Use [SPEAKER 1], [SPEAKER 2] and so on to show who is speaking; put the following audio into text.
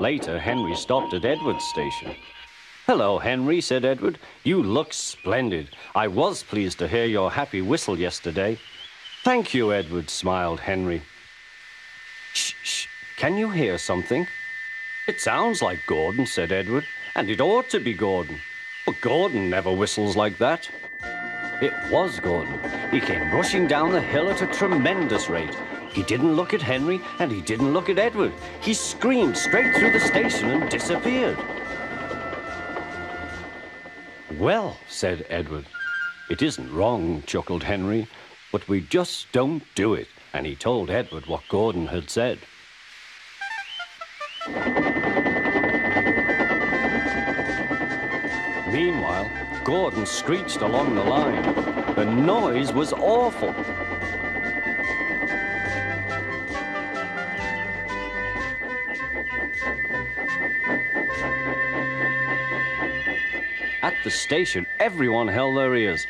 [SPEAKER 1] Later, Henry stopped at Edward's station. "Hello, Henry," said Edward. "You look splendid. I was pleased to hear your happy whistle yesterday." "Thank you, Edward," smiled Henry. "Shh, shh. Can you hear something?" "It sounds like Gordon," said Edward, "and it ought to be Gordon. But Gordon never whistles like that." It was Gordon. He came rushing down the hill at a tremendous rate. He didn't look at Henry, and he didn't look at Edward. He screamed straight through the station and disappeared. "Well," said Edward. "It isn't wrong," chuckled Henry, "but we just don't do it." And he told Edward what Gordon had said. Meanwhile, Gordon screeched along the line. The noise was awful. At the station, everyone held their ears.